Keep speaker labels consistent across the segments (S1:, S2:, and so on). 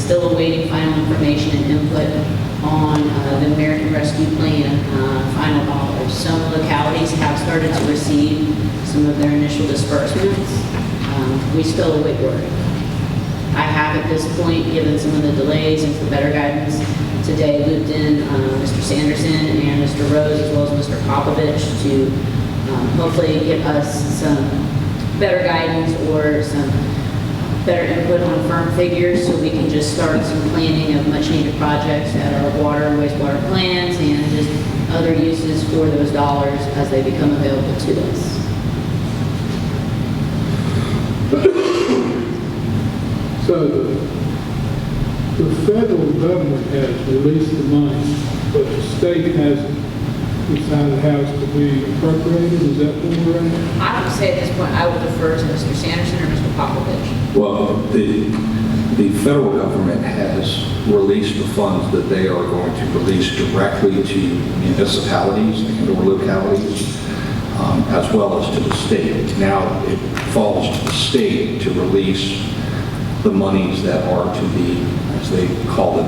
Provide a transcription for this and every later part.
S1: still awaiting final information and input on the American Rescue Plan final dollars. Some localities have started to receive some of their initial disbursements. We still await word. I have at this point, given some of the delays and for better guidance, today looped in Mr. Sanderson and Mr. Rose as well as Mr. Popovich to hopefully give us some better guidance or some better input on firm figures so we can just start some planning of much needed projects at our water and wastewater plants and just other uses for those dollars as they become available to us.
S2: So the federal government has released the money, but the state hasn't decided how it's to be appropriated. Is that what we're at?
S1: I would say at this point I would defer to Mr. Sanderson or Mr. Popovich.
S3: Well, the federal government has released the funds that they are going to release directly to municipalities and or localities, as well as to the state. Now it falls to the state to release the monies that are to be, as they call it,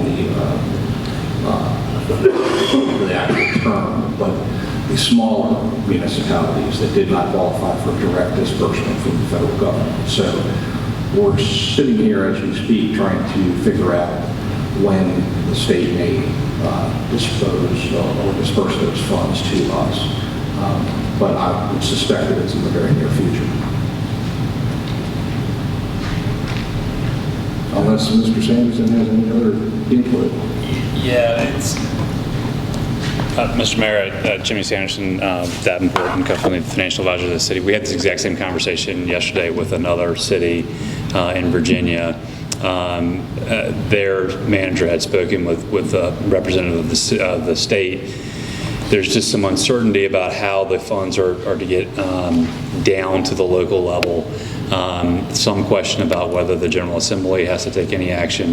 S3: the actual term, but the smaller municipalities that did not qualify for direct disbursement from the federal government. So we're sitting here as we speak trying to figure out when the state may dispose or disperse those funds to us. But I would suspect that it's in the very near future. Unless Mr. Sanderson has any other input.
S4: Yeah, it's Mr. Mayor, Jimmy Sanderson, Davenport, and co-funding financial advisor of the city. We had this exact same conversation yesterday with another city in Virginia. Their manager had spoken with a representative of the state. There's just some uncertainty about how the funds are to get down to the local level. Some question about whether the General Assembly has to take any action,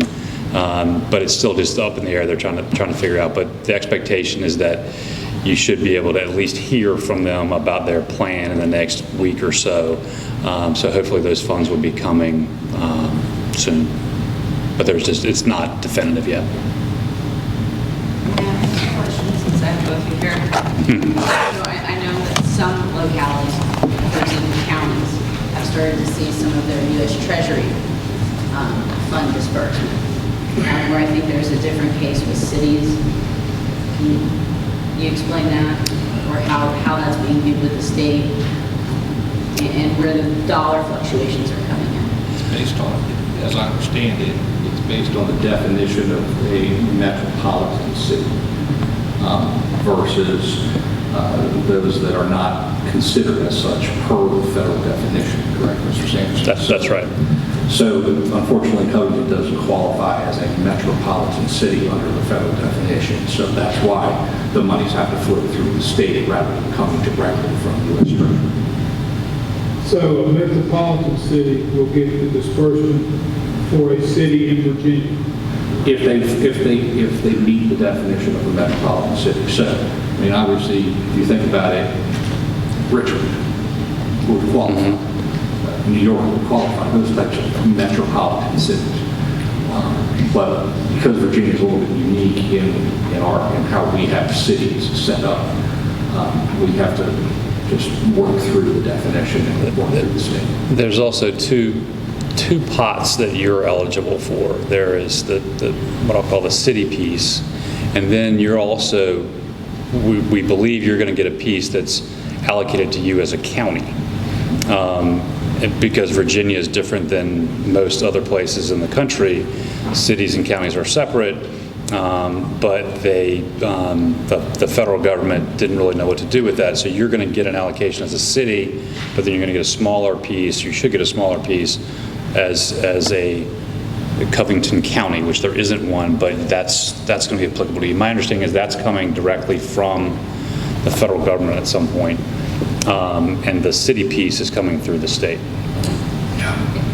S4: but it's still just up in the air. They're trying to figure out. But the expectation is that you should be able to at least hear from them about their plan in the next week or so. So hopefully those funds will be coming soon. But it's not definitive yet.
S1: Since I have both of you here. So I know that some localities, there's even counties, have started to see some of their U.S. Treasury fund disbursement, where I think there's a different case with cities. Can you explain that, or how that's being viewed with the state, and where the dollar fluctuations are coming in?
S3: It's based on, as I understand it, it's based on the definition of a metropolitan city versus those that are not considered as such per the federal definition, correct, Mr. Sanderson?
S4: That's right.
S3: So unfortunately, Covington doesn't qualify as a metropolitan city under the federal definition. So that's why the monies have to flow through the state rather than coming directly from U.S. Treasury.
S2: So a metropolitan city will get the disbursement for a city in Virginia.
S3: If they meet the definition of a metropolitan city. So, I mean, obviously, if you think about it, Richmond would qualify. New York would qualify. Those types of metropolitan cities. But because Virginia is a little bit unique in how we have cities set up, we have to just work through the definition and work through the state.
S4: There's also two pots that you're eligible for. There is the what I'll call the city piece, and then you're also, we believe you're going to get a piece that's allocated to you as a county. Because Virginia is different than most other places in the country, cities and counties are separate, but the federal government didn't really know what to do with that. So you're going to get an allocation as a city, but then you're going to get a smaller piece. You should get a smaller piece as a Covington County, which there isn't one, but that's going to be applicable to you. My understanding is that's coming directly from the federal government at some point, and the city piece is coming through the state.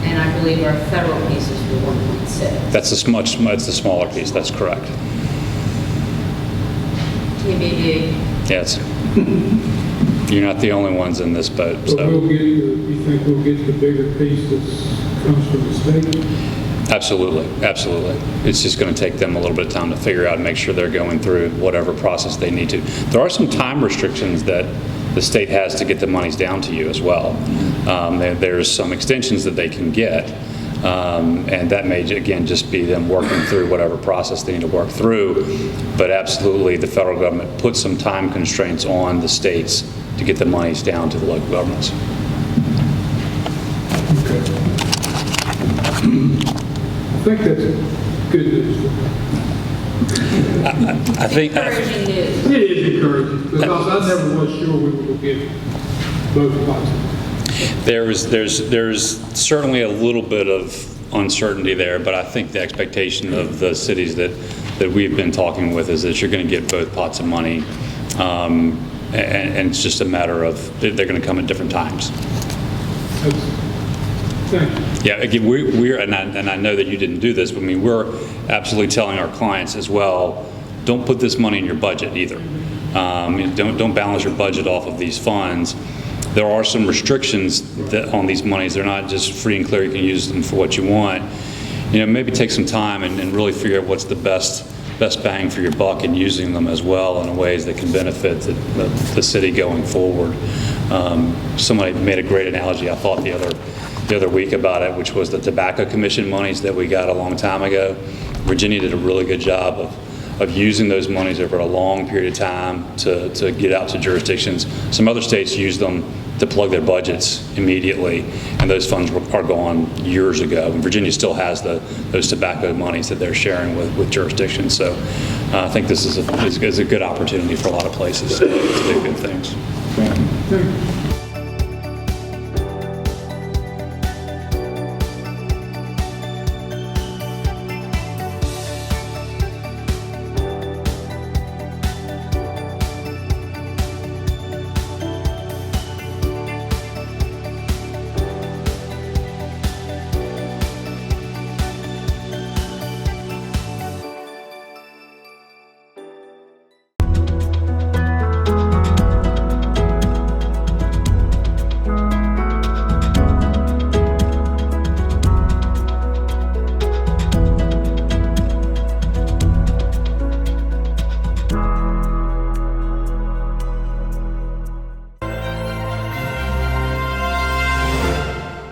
S1: And I believe our federal piece is for 1.6.
S4: That's it's the smaller piece. That's correct.
S1: TBD.
S4: Yes. You're not the only ones in this boat.
S2: So
S4: So
S2: you think we'll get the bigger piece that comes from the state?
S4: Absolutely, absolutely. It's just going to take them a little bit of time to figure out and make sure they're going through whatever process they need to. There are some time restrictions that the state has to get the monies down to you as well. There's some extensions that they can get, and that may, again, just be them working through whatever process they need to work through. But absolutely, the federal government puts some time constraints on the states to get the monies down to the local governments.
S2: I think that's good news.
S4: I think
S1: Encouraging news.
S2: It is encouraging, because I never was sure we were going to get both spots.
S4: there's certainly a little bit of uncertainty there, but I think the expectation of the cities that we've been talking with is that you're going to get both pots of money, and it's just a matter of they're going to come at different times.
S2: Thank you.
S4: Yeah, again, we're and I know that you didn't do this, but I mean, we're absolutely telling our clients as well, don't put this money in your budget either. Don't balance your budget off of these funds. There are some restrictions on these monies. They're not just free and clear. You can use them for what you want. Maybe take some time and really figure out what's the best bang for your buck in using them as well in ways that can benefit the city going forward. Somebody made a great analogy, I thought, the other week about it, which was the Tobacco Commission monies that we got a long time ago. Virginia did a really good job of using those monies over a long period of time to get out to jurisdictions. Some other states use them to plug their budgets immediately, and those funds are gone years ago. And Virginia still has those tobacco monies that they're sharing with jurisdictions. So I think this is a good opportunity for a lot of places to do good things.
S2: Thank you.